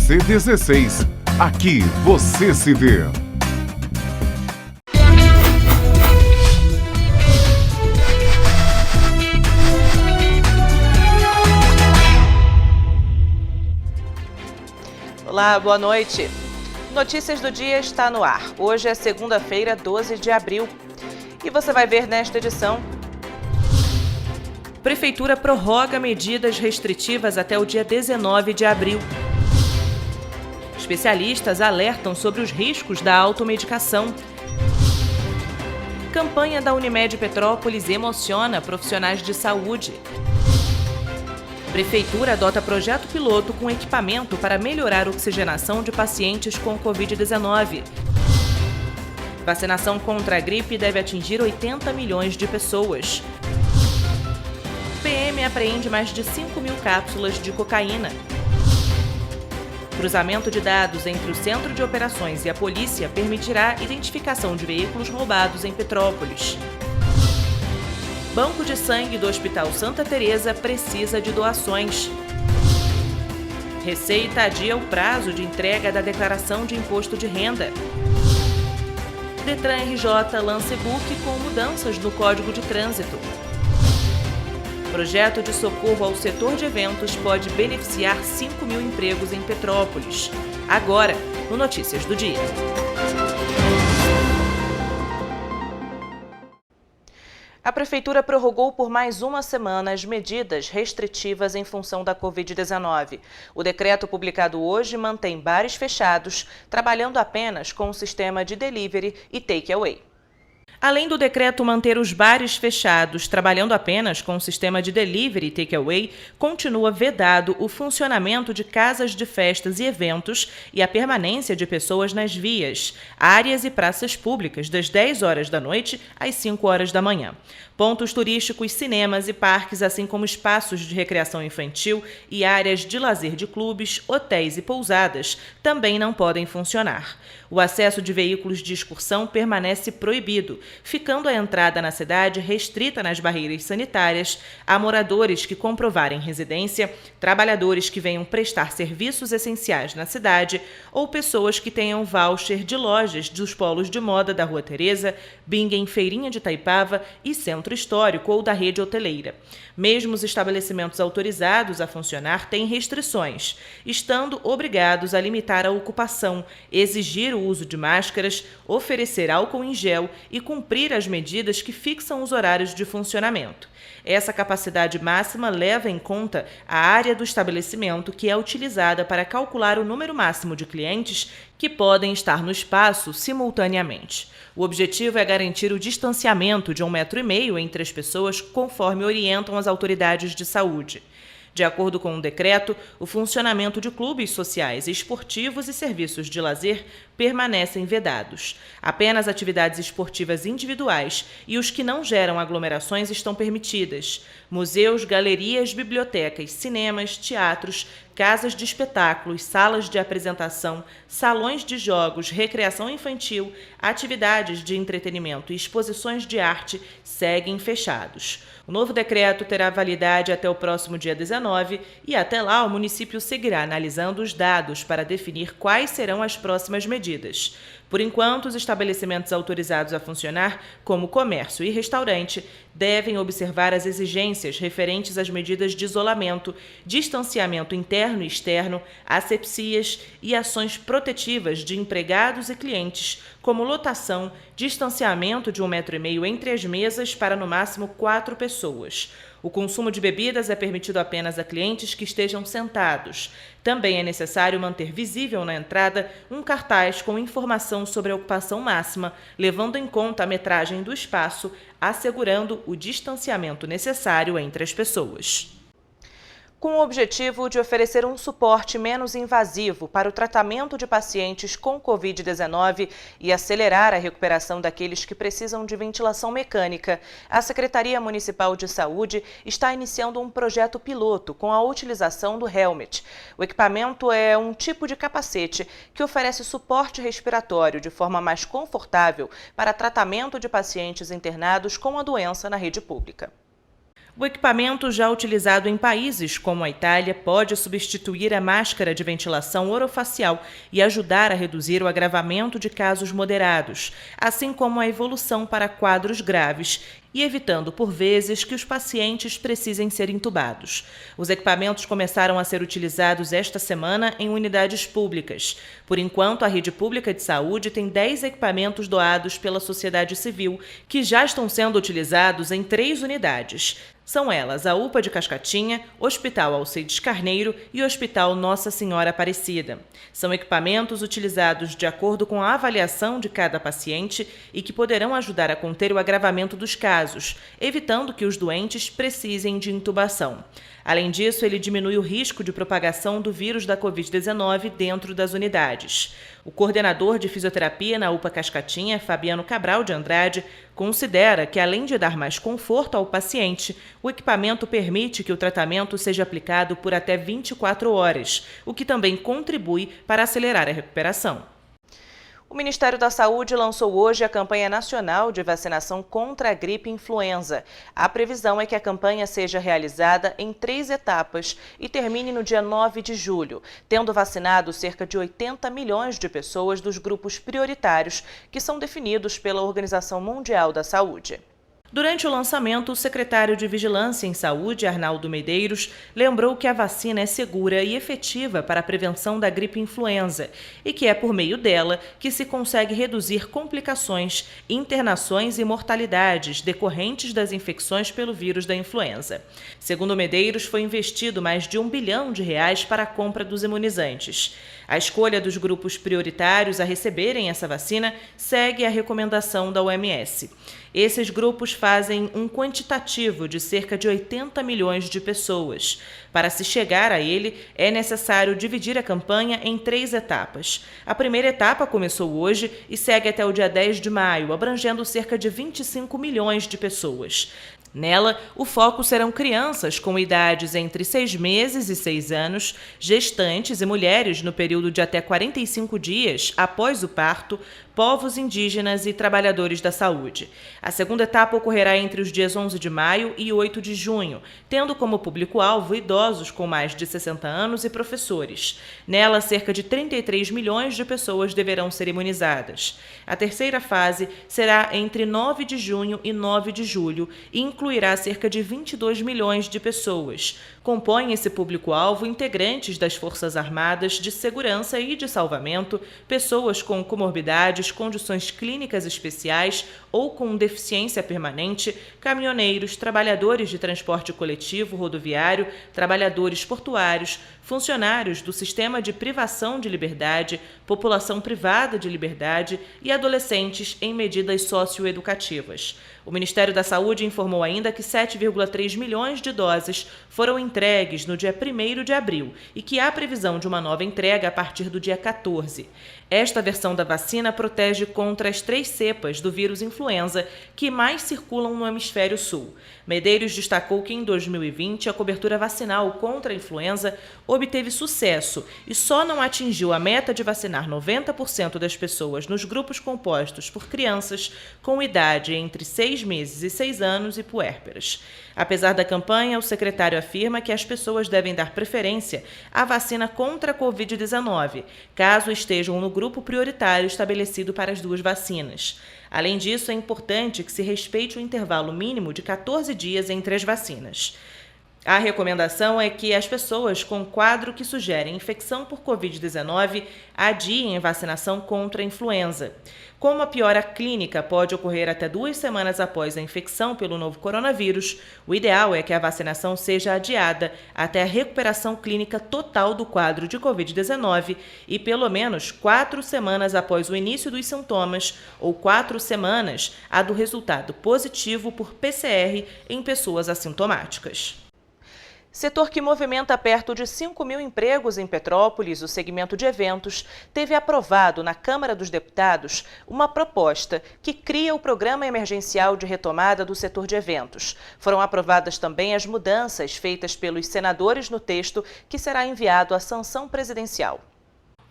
RC16. Aqui você se vê. Olá, boa noite. Notícias do Dia está no ar. Hoje é segunda-feira, 12 de abril. E você vai ver nesta edição: Prefeitura prorroga medidas restritivas até o dia 19 de abril. Especialistas alertam sobre os riscos da automedicação. Campanha da Unimed Petrópolis emociona profissionais de saúde. Prefeitura adota projeto piloto com equipamento para melhorar a oxigenação de pacientes com Covid-19. Vacinação contra a gripe deve atingir 80 milhões de pessoas. PM apreende mais de 5 mil cápsulas de cocaína. Cruzamento de dados entre o Centro de Operações e a polícia permitirá identificação de veículos roubados em Petrópolis. Banco de sangue do Hospital Santa Teresa precisa de doações. Receita adia o prazo de entrega da declaração de imposto de renda. Detran RJ lança e-book com mudanças no Código de Trânsito. Projeto de socorro ao setor de eventos pode beneficiar 5 mil empregos em Petrópolis. Agora, no Notícias do Dia. A Prefeitura prorrogou por mais uma semana as medidas restritivas em função da Covid-19. O decreto publicado hoje mantém bares fechados, trabalhando apenas com o sistema de delivery e take-away. Além do decreto manter os bares fechados, trabalhando apenas com o sistema de delivery e take-away, continua vedado o funcionamento de casas de festas e eventos e a permanência de pessoas nas vias, áreas e praças públicas das 10 horas da noite às 5 horas da manhã. Pontos turísticos, cinemas e parques, assim como espaços de recreação infantil e áreas de lazer de clubes, hotéis e pousadas, também não podem funcionar. O acesso de veículos de excursão permanece proibido, ficando a entrada na cidade restrita nas barreiras sanitárias a moradores que comprovarem residência, trabalhadores que venham prestar serviços essenciais na cidade ou pessoas que tenham voucher de lojas dos polos de moda da Rua Teresa, Bingen, Feirinha de Itaipava e Centro Histórico ou da rede hoteleira. Mesmo os estabelecimentos autorizados a funcionar têm restrições, estando obrigados a limitar a ocupação, exigir o uso de máscaras, oferecer álcool em gel e cumprir as medidas que fixam os horários de funcionamento. Essa capacidade máxima leva em conta a área do estabelecimento, que é utilizada para calcular o número máximo de clientes que podem estar no espaço simultaneamente. O objetivo é garantir o distanciamento de 1,5 metro entre as pessoas, conforme orientam as autoridades de saúde. De acordo com o decreto, o funcionamento de clubes sociais, esportivos e serviços de lazer permanecem vedados. Apenas atividades esportivas individuais e os que não geram aglomerações estão permitidas. Museus, galerias, bibliotecas, cinemas, teatros, casas de espetáculos, salas de apresentação, salões de jogos, recreação infantil, atividades de entretenimento e exposições de arte seguem fechados. O novo decreto terá validade até o próximo dia 19 e até lá o município seguirá analisando os dados para definir quais serão as próximas medidas. Por enquanto, os estabelecimentos autorizados a funcionar, como comércio e restaurante, devem observar as exigências referentes às medidas de isolamento, distanciamento interno e externo, asepsias e ações protetivas de empregados e clientes, como lotação, distanciamento de 1,5 metro entre as mesas para no máximo 4 pessoas. O consumo de bebidas é permitido apenas a clientes que estejam sentados. Também é necessário manter visível na entrada um cartaz com informação sobre a ocupação máxima, levando em conta a metragem do espaço, assegurando o distanciamento necessário entre as pessoas. Com o objetivo de oferecer um suporte menos invasivo para o tratamento de pacientes com Covid-19 e acelerar a recuperação daqueles que precisam de ventilação mecânica, a Secretaria Municipal de Saúde está iniciando um projeto piloto com a utilização do Helmet. O equipamento é um tipo de capacete que oferece suporte respiratório de forma mais confortável para tratamento de pacientes internados com a doença na rede pública. O equipamento já utilizado em países como a Itália pode substituir a máscara de ventilação orofacial e ajudar a reduzir o agravamento de casos moderados, assim como a evolução para quadros graves e evitando, por vezes, que os pacientes precisem ser intubados. Os equipamentos começaram a ser utilizados esta semana em unidades públicas. Por enquanto, a rede pública de saúde tem 10 equipamentos doados pela sociedade civil, que já estão sendo utilizados em 3 unidades. São elas a UPA de Cascatinha, Hospital Alcides Carneiro e Hospital Nossa Senhora Aparecida. São equipamentos utilizados de acordo com a avaliação de cada paciente e que poderão ajudar a conter o agravamento dos casos, evitando que os doentes precisem de intubação. Além disso, ele diminui o risco de propagação do vírus da Covid-19 dentro das unidades. O coordenador de fisioterapia na UPA Cascatinha, Fabiano Cabral de Andrade, considera que, além de dar mais conforto ao paciente, o equipamento permite que o tratamento seja aplicado por até 24 horas, o que também contribui para acelerar a recuperação. O Ministério da Saúde lançou hoje a campanha nacional de vacinação contra a gripe influenza. A previsão é que a campanha seja realizada em 3 etapas e termine no dia 9 de julho, tendo vacinado cerca de 80 milhões de pessoas dos grupos prioritários que são definidos pela Organização Mundial da Saúde. Durante o lançamento, o secretário de Vigilância em Saúde, Arnaldo Medeiros, lembrou que a vacina é segura e efetiva para a prevenção da gripe influenza e que é por meio dela que se consegue reduzir complicações, internações e mortalidades decorrentes das infecções pelo vírus da influenza. Segundo Medeiros, foi investido mais de R$1 bilhão para a compra dos imunizantes. A escolha dos grupos prioritários a receberem essa vacina segue a recomendação da OMS. Esses grupos fazem um quantitativo de cerca de 80 milhões de pessoas. Para se chegar a ele, é necessário dividir a campanha em 3 etapas. A primeira etapa começou hoje e segue até o dia 10 de maio, abrangendo cerca de 25 milhões de pessoas. Nela, o foco serão crianças com idades entre 6 meses e 6 anos, gestantes e mulheres no período de até 45 dias após o parto, povos indígenas e trabalhadores da saúde. A segunda etapa ocorrerá entre os dias 11 de maio e 8 de junho, tendo como público-alvo idosos com mais de 60 anos e professores. Nela, cerca de 33 milhões de pessoas deverão ser imunizadas. A terceira fase será entre 9 de junho e 9 de julho e incluirá cerca de 22 milhões de pessoas. Compõem esse público-alvo integrantes das Forças Armadas, de Segurança e de Salvamento, pessoas com comorbidades, condições clínicas especiais ou com deficiência permanente, caminhoneiros, trabalhadores de transporte coletivo rodoviário, trabalhadores portuários, funcionários do sistema de privação de liberdade, população privada de liberdade e adolescentes em medidas socioeducativas. O Ministério da Saúde informou ainda que 7,3 milhões de doses foram entregues no dia 1º de abril e que há previsão de uma nova entrega a partir do dia 14. Esta versão da vacina protege contra as 3 cepas do vírus influenza que mais circulam no hemisfério sul. Medeiros destacou que em 2020 a cobertura vacinal contra a influenza obteve sucesso e só não atingiu a meta de vacinar 90% das pessoas nos grupos compostos por crianças com idade entre 6 meses e 6 anos e puérperas. Apesar da campanha, o secretário afirma que as pessoas devem dar preferência à vacina contra a Covid-19, caso estejam no grupo prioritário estabelecido para as 2 vacinas. Além disso, é importante que se respeite o intervalo mínimo de 14 dias entre as vacinas. A recomendação é que as pessoas com quadro que sugere infecção por Covid-19 adiem a vacinação contra a influenza. Como a piora clínica pode ocorrer até 2 semanas após a infecção pelo novo coronavírus, o ideal é que a vacinação seja adiada até a recuperação clínica total do quadro de Covid-19 e pelo menos 4 semanas após o início dos sintomas ou 4 semanas a do resultado positivo por PCR em pessoas assintomáticas. Setor que movimenta perto de 5 mil empregos em Petrópolis, o segmento de eventos, teve aprovado na Câmara dos Deputados uma proposta que cria o Programa Emergencial de Retomada do setor de eventos. Foram aprovadas também as mudanças feitas pelos senadores no texto que será enviado à sanção presidencial.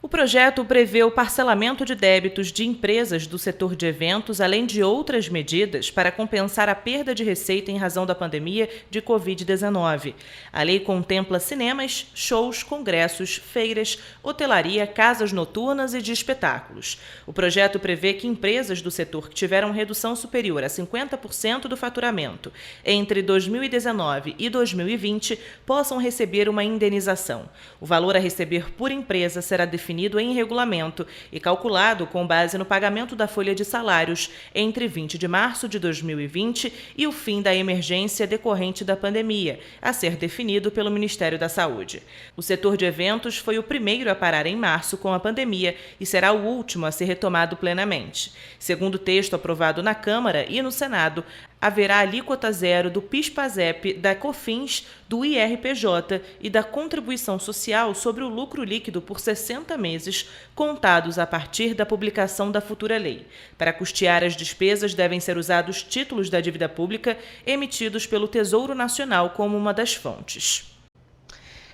O projeto prevê o parcelamento de débitos de empresas do setor de eventos, além de outras medidas para compensar a perda de receita em razão da pandemia de Covid-19. A lei contempla cinemas, shows, congressos, feiras, hotelaria, casas noturnas e de espetáculos. O projeto prevê que empresas do setor que tiveram redução superior a 50% do faturamento entre 2019 e 2020 possam receber uma indenização. O valor a receber por empresa será definido em regulamento e calculado com base no pagamento da folha de salários entre 20 de março de 2020 e o fim da emergência decorrente da pandemia, a ser definido pelo Ministério da Saúde. O setor de eventos foi o primeiro a parar em março com a pandemia e será o último a ser retomado plenamente. Segundo o texto aprovado na Câmara e no Senado, haverá alíquota zero do PIS/PASEP, da COFINS, do IRPJ e da contribuição social sobre o lucro líquido por 60 meses, contados a partir da publicação da futura lei. Para custear as despesas, devem ser usados títulos da dívida pública emitidos pelo Tesouro Nacional como uma das fontes.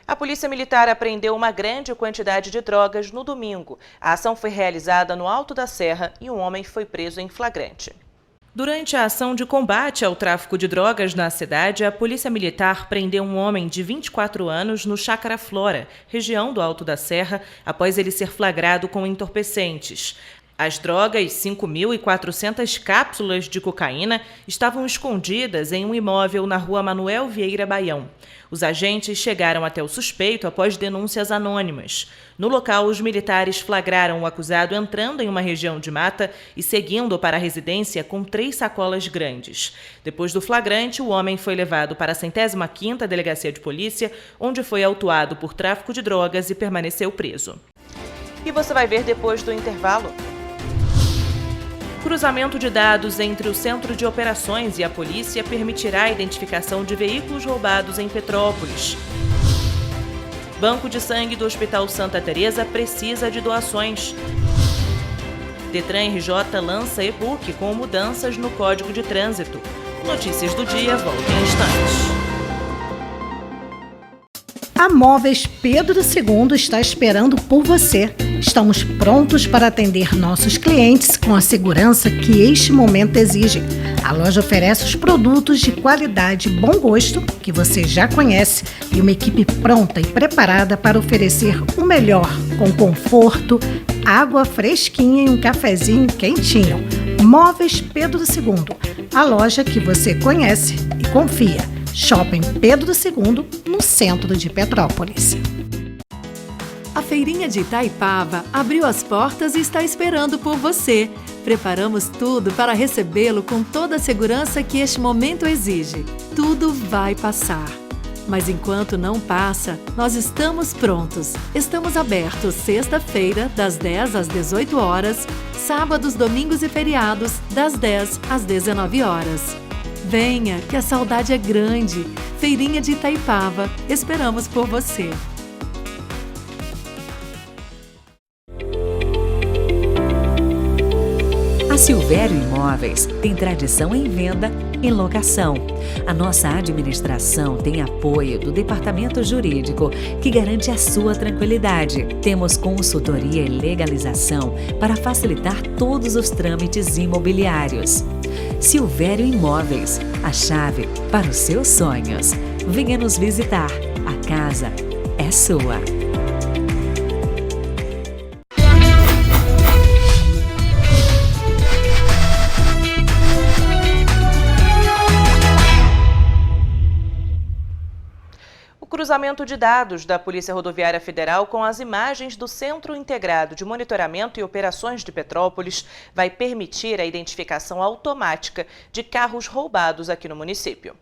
A Polícia Militar apreendeu uma grande quantidade de drogas no domingo. A ação foi realizada no Alto da Serra e um homem foi preso em flagrante. Durante a ação de combate ao tráfico de drogas na cidade, a Polícia Militar prendeu um homem de 24 anos no Chácara Flora, região do Alto da Serra, após ele ser flagrado com entorpecentes. As drogas, 5.400 cápsulas de cocaína, estavam escondidas em um imóvel na rua Manuel Vieira Baião. Os agentes chegaram até o suspeito após denúncias anônimas. No local, os militares flagraram o acusado entrando em uma região de mata e seguindo para a residência com 3 sacolas grandes. Depois do flagrante, o homem foi levado para a 105ª Delegacia de Polícia, onde foi autuado por tráfico de drogas e permaneceu preso. E você vai ver depois do intervalo. Cruzamento de dados entre o Centro de Operações e a polícia permitirá a identificação de veículos roubados em Petrópolis. Banco de sangue do Hospital Santa Teresa precisa de doações. Detran RJ lança e-book com mudanças no Código de Trânsito. Notícias do dia voltam em instantes. A Móveis Pedro II está esperando por você. Estamos prontos para atender nossos clientes com a segurança que este momento exige. A loja oferece os produtos de qualidade e bom gosto que você já conhece e uma equipe pronta e preparada para oferecer o melhor, com conforto, água fresquinha e um cafezinho quentinho. Móveis Pedro II, a loja que você conhece e confia. Shopping Pedro II, no centro de Petrópolis. A Feirinha de Itaipava abriu as portas e está esperando por você. Preparamos tudo para recebê-lo com toda a segurança que este momento exige. Tudo vai passar. Mas enquanto não passa, nós estamos prontos. Estamos abertos sexta-feira, das 10 às 18 horas, sábados, domingos e feriados, das 10 às 19 horas. Venha, que a saudade é grande. Feirinha de Itaipava, esperamos por você. A Silvério Imóveis tem tradição em venda e locação. A nossa administração tem apoio do Departamento Jurídico, que garante a sua tranquilidade. Temos consultoria e legalização para facilitar todos os trâmites imobiliários. Silvério Imóveis, a chave para os seus sonhos. Venha nos visitar. A casa é sua. O cruzamento de dados da Polícia Rodoviária Federal com as imagens do Centro Integrado de Monitoramento e Operações de Petrópolis vai permitir a identificação automática de carros roubados aqui no município.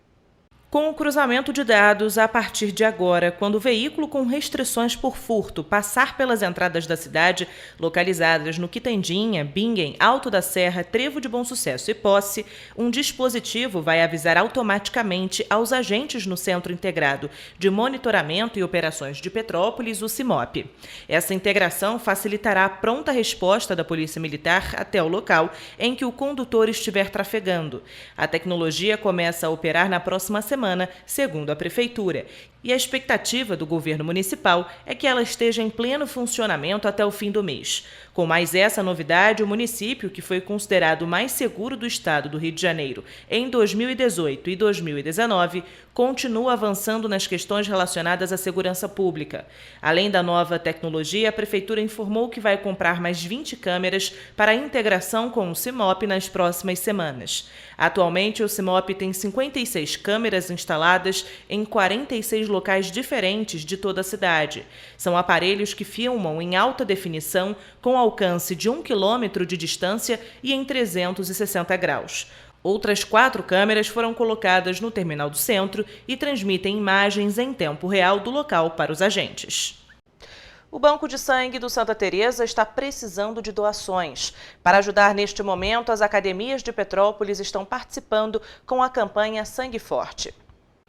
Com o cruzamento de dados, a partir de agora, quando o veículo com restrições por furto passar pelas entradas da cidade, localizadas no Quitandinha, Bingen, Alto da Serra, Trevo de Bom Sucesso e Posse, um dispositivo vai avisar automaticamente aos agentes no Centro Integrado de Monitoramento e Operações de Petrópolis, o CIMOP. Essa integração facilitará a pronta resposta da Polícia Militar até o local em que o condutor estiver trafegando. A tecnologia começa a operar na próxima semana, segundo a Prefeitura, e a expectativa do governo municipal é que ela esteja em pleno funcionamento até o fim do mês. Com mais essa novidade, o município, que foi considerado o mais seguro do estado do Rio de Janeiro em 2018 e 2019, continua avançando nas questões relacionadas à segurança pública. Além da nova tecnologia, a Prefeitura informou que vai comprar mais 20 câmeras para a integração com o CIMOP nas próximas semanas. Atualmente, o CIMOP tem 56 câmeras instaladas em 46 locais diferentes de toda a cidade. São aparelhos que filmam em alta definição, com alcance de 1 quilômetro de distância e em 360 graus. Outras 4 câmeras foram colocadas no terminal do centro e transmitem imagens em tempo real do local para os agentes. O Banco de Sangue do Santa Teresa está precisando de doações. Para ajudar neste momento, as academias de Petrópolis estão participando com a campanha Sangue Forte.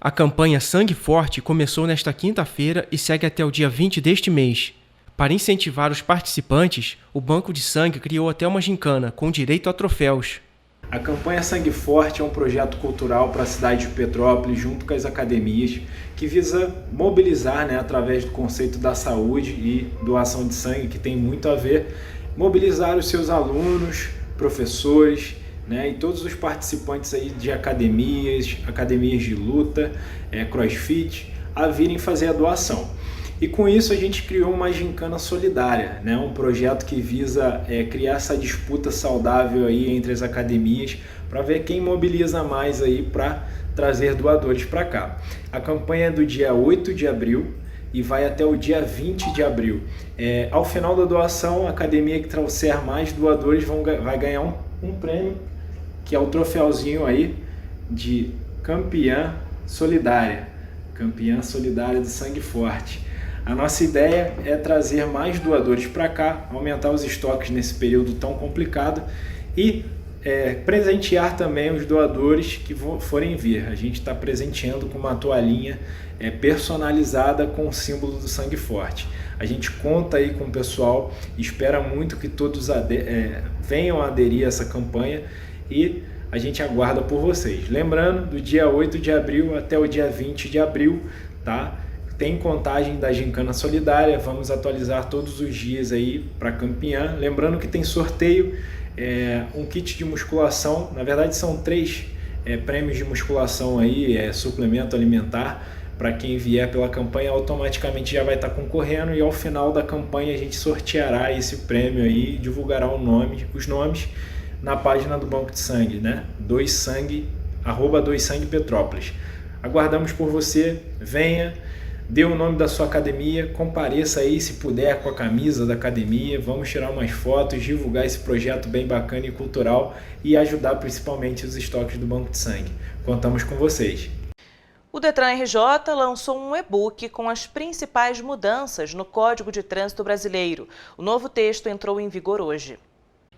A campanha Sangue Forte começou nesta quinta-feira e segue até o dia 20 deste mês. Para incentivar os participantes, o Banco de Sangue criou até uma gincana com direito a troféus. A campanha Sangue Forte é um projeto cultural para a cidade de Petrópolis, junto com as academias, que visa mobilizar, através do conceito da saúde e doação de sangue, que tem muito a ver, mobilizar os seus alunos, professores, e todos os participantes aí de academias de luta, crossfit, a virem fazer a doação. E com isso a gente criou uma gincana solidária, um projeto que visa criar essa disputa saudável aí entre as academias para ver quem mobiliza mais aí para trazer doadores para cá. A campanha é do dia 8 de abril e vai até o dia 20 de abril. Ao final da doação, a academia que trouxer mais doadores vai ganhar um prêmio, que é o troféuzinho aí de campeã solidária do Sangue Forte. A nossa ideia é trazer mais doadores para cá, aumentar os estoques nesse período tão complicado e presentear também os doadores que forem vir. A gente está presenteando com uma toalhinha personalizada com o símbolo do Sangue Forte. A gente conta aí com o pessoal, espera muito que todos venham a aderir a essa campanha e a gente aguarda por vocês. Lembrando, do dia 8 de abril até o dia 20 de abril, tá? Tem contagem da gincana solidária, vamos atualizar todos os dias aí para campeã. Lembrando que tem sorteio, um kit de musculação, na verdade são 3 prêmios de musculação aí, suplemento alimentar, para quem vier pela campanha automaticamente já vai estar concorrendo e ao final da campanha a gente sorteará esse prêmio aí e divulgará os nomes na página do Banco de Sangue, @2sangue Petrópolis. Aguardamos por você, venha, dê o nome da sua academia, compareça aí se puder com a camisa da academia, vamos tirar umas fotos, divulgar esse projeto bem bacana e cultural e ajudar principalmente os estoques do Banco de Sangue. Contamos com vocês. O Detran RJ lançou um e-book com as principais mudanças no Código de Trânsito Brasileiro. O novo texto entrou em vigor hoje.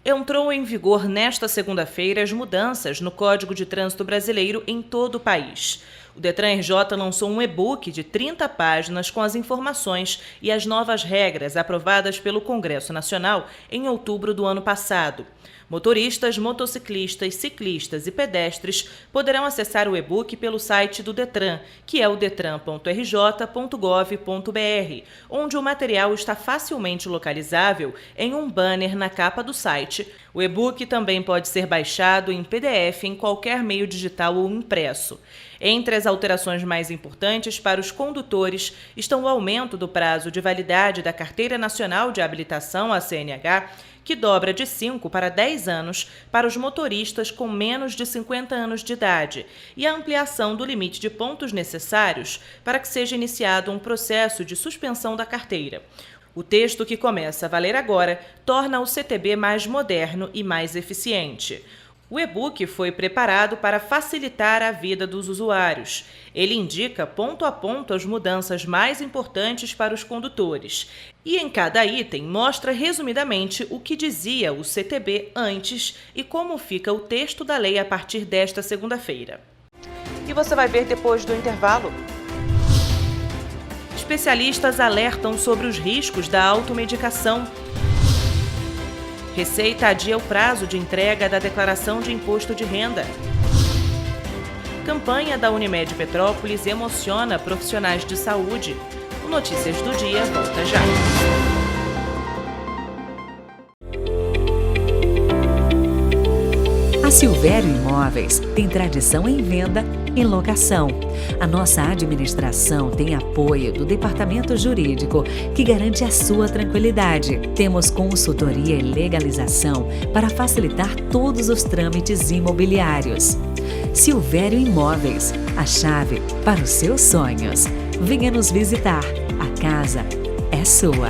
Entrou em vigor nesta segunda-feira as mudanças no Código de Trânsito Brasileiro em todo o país. O Detran RJ lançou um e-book de 30 páginas com as informações e as novas regras aprovadas pelo Congresso Nacional em outubro do ano passado. Motoristas, motociclistas, ciclistas e pedestres poderão acessar o e-book pelo site do Detran, que é o detran.rj.gov.br, onde o material está facilmente localizável em um banner na capa do site. O e-book também pode ser baixado em PDF em qualquer meio digital ou impresso. Entre as alterações mais importantes para os condutores estão o aumento do prazo de validade da Carteira Nacional de Habilitação, a CNH, que dobra de 5 para 10 anos para os motoristas com menos de 50 anos de idade, e a ampliação do limite de pontos necessários para que seja iniciado um processo de suspensão da carteira. O texto, que começa a valer agora, torna o CTB mais moderno e mais eficiente. O e-book foi preparado para facilitar a vida dos usuários. Ele indica ponto a ponto as mudanças mais importantes para os condutores. E em cada item mostra resumidamente o que dizia o CTB antes e como fica o texto da lei a partir desta segunda-feira. E você vai ver depois do intervalo. Especialistas alertam sobre os riscos da automedicação. Receita adia o prazo de entrega da declaração de imposto de renda. Campanha da Unimed Petrópolis emociona profissionais de saúde. O Notícias do Dia volta já. A Silvério Imóveis tem tradição em venda e locação. A nossa administração tem apoio do Departamento Jurídico, que garante a sua tranquilidade. Temos consultoria e legalização para facilitar todos os trâmites imobiliários. Silvério Imóveis, a chave para os seus sonhos. Venha nos visitar. A casa é sua.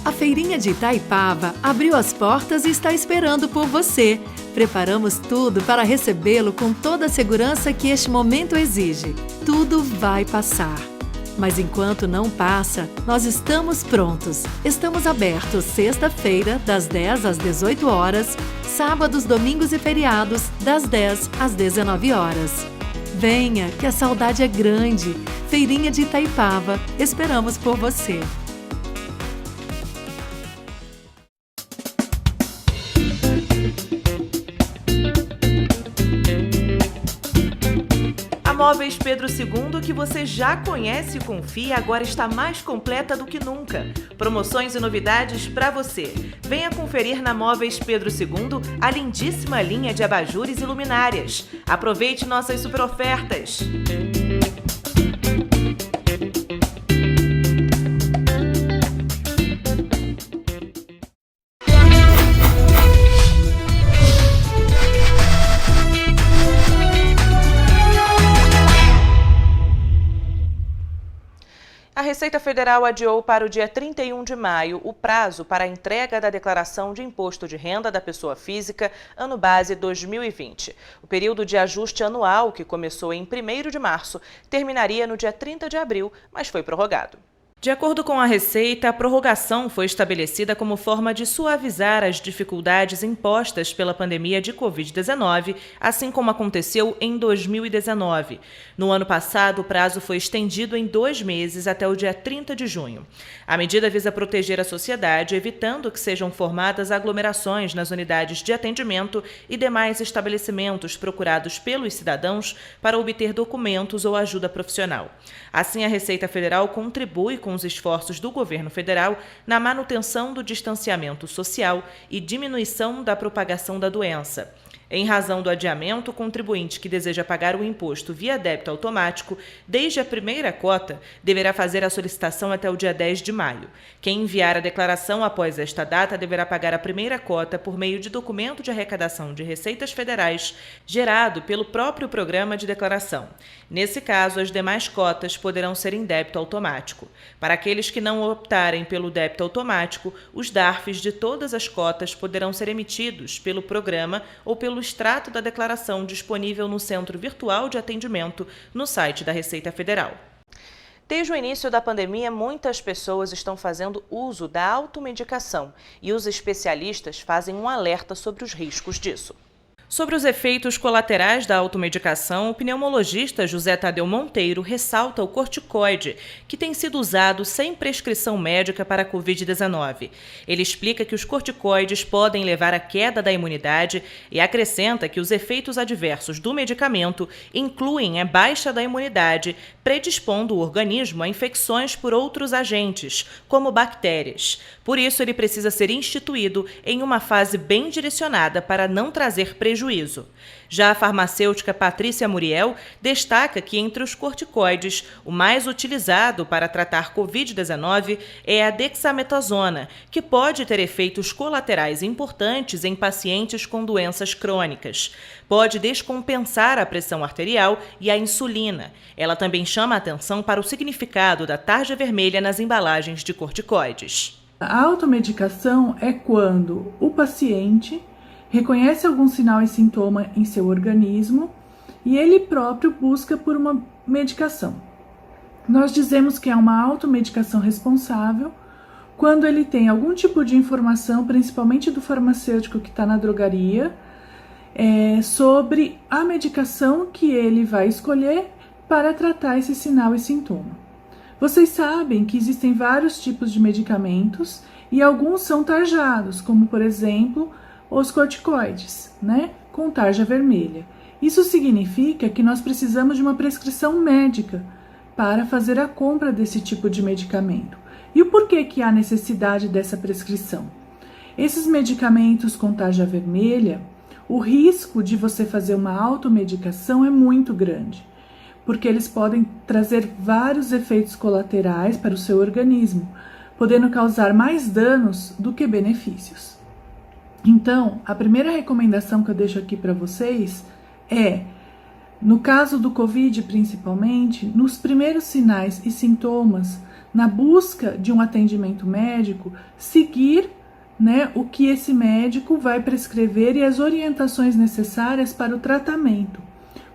A Feirinha de Itaipava abriu as portas e está esperando por você. Preparamos tudo para recebê-lo com toda a segurança que este momento exige. Tudo vai passar. Mas enquanto não passa, nós estamos prontos. Estamos abertos sexta-feira, das 10 às 18 horas, sábados, domingos e feriados, das 10 às 19 horas. Venha, que a saudade é grande. Feirinha de Itaipava, esperamos por você. A Móveis Pedro II, que você já conhece e confia, agora está mais completa do que nunca. Promoções e novidades para você. Venha conferir na Móveis Pedro II a lindíssima linha de abajures e luminárias. Aproveite nossas super ofertas. A Receita Federal adiou para o dia 31 de maio o prazo para a entrega da declaração de imposto de renda da pessoa física, ano base 2020. O período de ajuste anual, que começou em 1º de março, terminaria no dia 30 de abril, mas foi prorrogado. De acordo com a Receita, a prorrogação foi estabelecida como forma de suavizar as dificuldades impostas pela pandemia de Covid-19, assim como aconteceu em 2019. No ano passado, o prazo foi estendido em 2 meses até o dia 30 de junho. A medida visa proteger a sociedade, evitando que sejam formadas aglomerações nas unidades de atendimento e demais estabelecimentos procurados pelos cidadãos para obter documentos ou ajuda profissional. Assim, a Receita Federal contribui com os esforços do governo federal na manutenção do distanciamento social e diminuição da propagação da doença. Em razão do adiamento, o contribuinte que deseja pagar o imposto via débito automático, desde a primeira cota, deverá fazer a solicitação até o dia 10 de maio. Quem enviar a declaração após esta data deverá pagar a primeira cota por meio de documento de arrecadação de receitas federais gerado pelo próprio programa de declaração. Nesse caso, as demais cotas poderão ser em débito automático. Para aqueles que não optarem pelo débito automático, os DARFs de todas as cotas poderão ser emitidos pelo programa ou pelo extrato da declaração disponível no Centro Virtual de Atendimento no site da Receita Federal. Desde o início da pandemia, muitas pessoas estão fazendo uso da automedicação e os especialistas fazem um alerta sobre os riscos disso. Sobre os efeitos colaterais da automedicação, o pneumologista José Tadeu Monteiro ressalta o corticoide, que tem sido usado sem prescrição médica para a Covid-19. Ele explica que os corticoides podem levar à queda da imunidade e acrescenta que os efeitos adversos do medicamento incluem a baixa da imunidade, predispondo o organismo a infecções por outros agentes, como bactérias. Por isso, ele precisa ser instituído em uma fase bem direcionada para não trazer prejuízo. Já a farmacêutica Patrícia Muriel destaca que entre os corticoides, o mais utilizado para tratar Covid-19 é a dexametasona, que pode ter efeitos colaterais importantes em pacientes com doenças crônicas. Pode descompensar a pressão arterial e a insulina. Ela também chama a atenção para o significado da tarja vermelha nas embalagens de corticoides. A automedicação é quando o paciente reconhece algum sinal e sintoma em seu organismo e ele próprio busca por uma medicação. Nós dizemos que é uma automedicação responsável quando ele tem algum tipo de informação, principalmente do farmacêutico que está na drogaria, sobre a medicação que ele vai escolher para tratar esse sinal e sintoma. Vocês sabem que existem vários tipos de medicamentos e alguns são tarjados, como por exemplo os corticoides, né, com tarja vermelha. Isso significa que nós precisamos de uma prescrição médica para fazer a compra desse tipo de medicamento. E o porquê que há necessidade dessa prescrição? Esses medicamentos com tarja vermelha, o risco de você fazer uma automedicação é muito grande, porque eles podem trazer vários efeitos colaterais para o seu organismo, podendo causar mais danos do que benefícios. Então, a primeira recomendação que eu deixo aqui para vocês é, no caso do Covid principalmente, nos primeiros sinais e sintomas, na busca de um atendimento médico, seguir, né, o que esse médico vai prescrever e as orientações necessárias para o tratamento.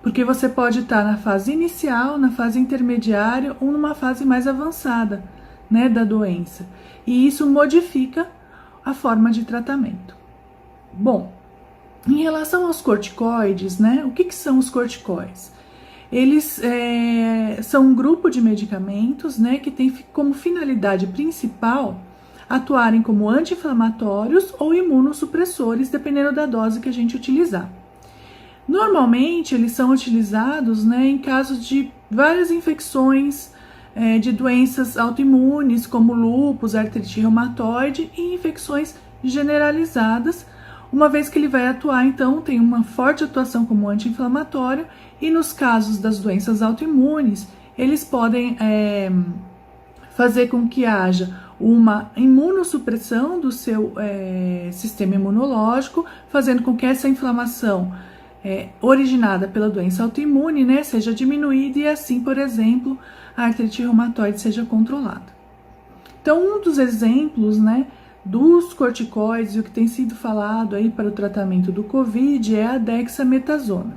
Porque você pode estar na fase inicial, na fase intermediária ou numa fase mais avançada, né, da doença. E isso modifica a forma de tratamento. Bom, em relação aos corticoides, né, o que são os corticoides? Eles são um grupo de medicamentos, né, que tem como finalidade principal atuarem como anti-inflamatórios ou imunossupressores, dependendo da dose que a gente utilizar. Normalmente, eles são utilizados, né, em casos de várias infecções de doenças autoimunes, como lúpus, artrite reumatoide e infecções generalizadas, uma vez que ele vai atuar, então, tem uma forte atuação como anti-inflamatório, e nos casos das doenças autoimunes, eles podem fazer com que haja uma imunossupressão do seu sistema imunológico, fazendo com que essa inflamação originada pela doença autoimune, né, seja diminuída e assim, por exemplo, a artrite reumatoide seja controlada. Então, um dos exemplos, né, dos corticoides e o que tem sido falado aí para o tratamento do Covid é a dexametasona.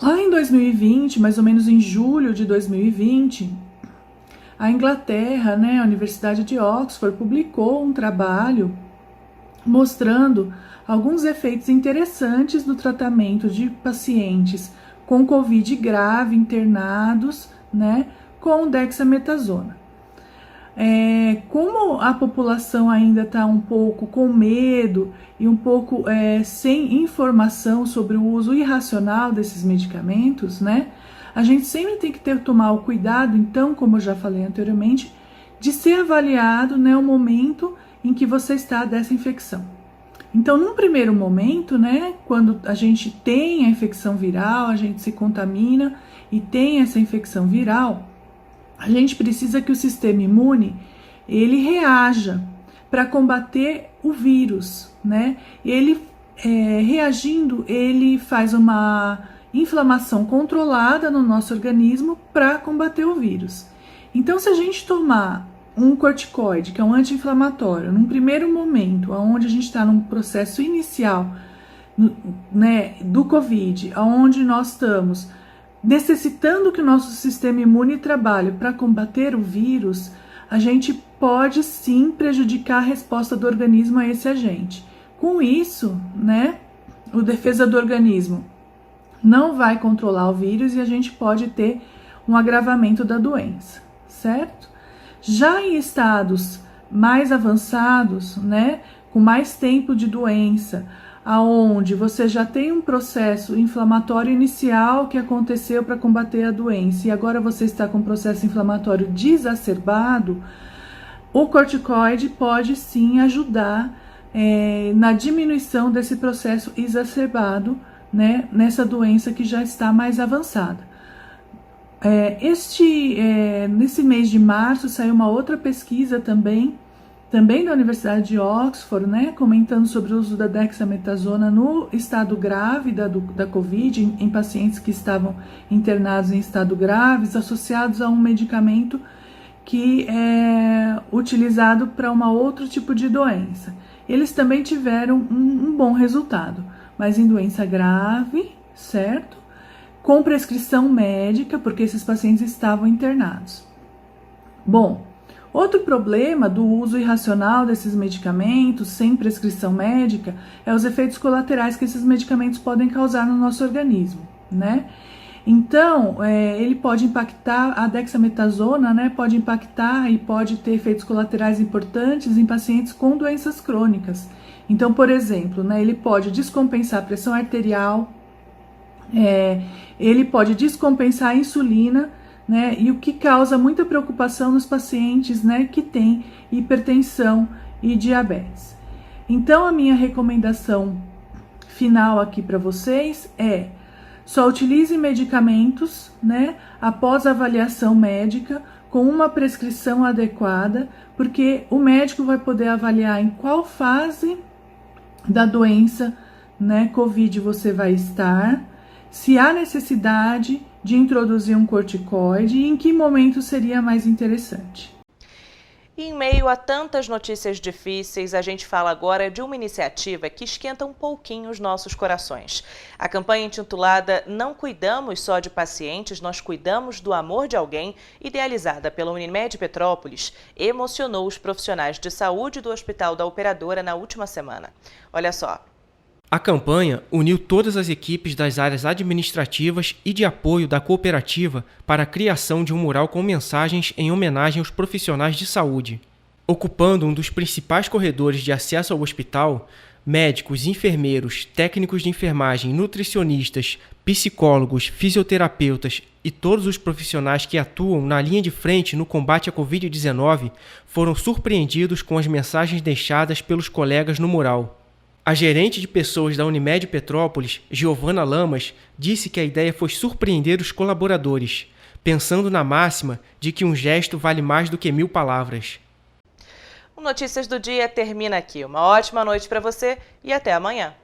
Lá em 2020, mais ou menos em julho de 2020, a Inglaterra, né, a Universidade de Oxford, publicou um trabalho mostrando alguns efeitos interessantes no tratamento de pacientes com Covid grave internados, né, com dexametasona. Como a população ainda está um pouco com medo e um pouco sem informação sobre o uso irracional desses medicamentos, né? A gente sempre tem que tomar o cuidado, então, como eu já falei anteriormente, de ser avaliado, né, o momento em que você está dessa infecção. Então, num primeiro momento, né, quando a gente tem a infecção viral, a gente se contamina e tem essa infecção viral, a gente precisa que o sistema imune, ele reaja para combater o vírus, né? Ele, reagindo, ele faz uma inflamação controlada no nosso organismo para combater o vírus. Então, se a gente tomar um corticoide, que é um anti-inflamatório, num primeiro momento, onde a gente está num processo inicial, né, do Covid, onde nós estamos necessitando que o nosso sistema imune trabalhe para combater o vírus, a gente pode sim prejudicar a resposta do organismo a esse agente. Com isso, né, a defesa do organismo não vai controlar o vírus e a gente pode ter um agravamento da doença, certo? Já em estados mais avançados, né, com mais tempo de doença, aonde você já tem um processo inflamatório inicial que aconteceu para combater a doença e agora você está com um processo inflamatório desacerbado, o corticoide pode sim ajudar na diminuição desse processo exacerbado, né, nessa doença que já está mais avançada. Nesse mês de março saiu uma outra pesquisa também da Universidade de Oxford, né, comentando sobre o uso da dexametasona no estado grave da Covid, em pacientes que estavam internados em estado graves, associados a um medicamento que é utilizado para um outro tipo de doença. Eles também tiveram um bom resultado, mas em doença grave, certo? Com prescrição médica, porque esses pacientes estavam internados. Bom, outro problema do uso irracional desses medicamentos sem prescrição médica é os efeitos colaterais que esses medicamentos podem causar no nosso organismo, né? Então, ele pode impactar, a dexametasona, né, pode impactar e pode ter efeitos colaterais importantes em pacientes com doenças crônicas, Então, por exemplo, né, ele pode descompensar a pressão arterial, ele pode descompensar a insulina, né, e o que causa muita preocupação nos pacientes, né, que têm hipertensão e diabetes. Então, a minha recomendação final aqui para vocês é: só utilize medicamentos, né, após avaliação médica, com uma prescrição adequada, porque o médico vai poder avaliar em qual fase da doença, né, COVID você vai estar, se há necessidade de introduzir um corticoide e em que momento seria mais interessante. E em meio a tantas notícias difíceis, a gente fala agora de uma iniciativa que esquenta um pouquinho os nossos corações. A campanha intitulada Não Cuidamos Só de Pacientes, Nós Cuidamos do Amor de Alguém, idealizada pela Unimed Petrópolis, emocionou os profissionais de saúde do Hospital da Operadora na última semana. Olha só. A campanha uniu todas as equipes das áreas administrativas e de apoio da cooperativa para a criação de um mural com mensagens em homenagem aos profissionais de saúde. Ocupando um dos principais corredores de acesso ao hospital, médicos, enfermeiros, técnicos de enfermagem, nutricionistas, psicólogos, fisioterapeutas e todos os profissionais que atuam na linha de frente no combate à Covid-19 foram surpreendidos com as mensagens deixadas pelos colegas no mural. A gerente de pessoas da Unimed Petrópolis, Giovana Lamas, disse que a ideia foi surpreender os colaboradores, pensando na máxima de que um gesto vale mais do que 1000 palavras. O Notícias do Dia termina aqui. Uma ótima noite para você e até amanhã.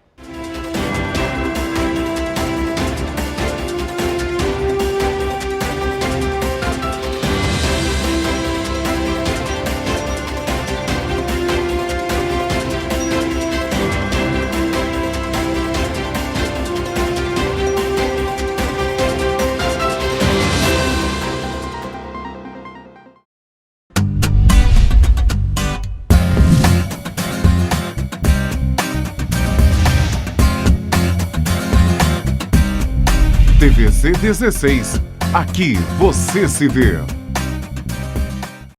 TVC 16. Aqui você se vê.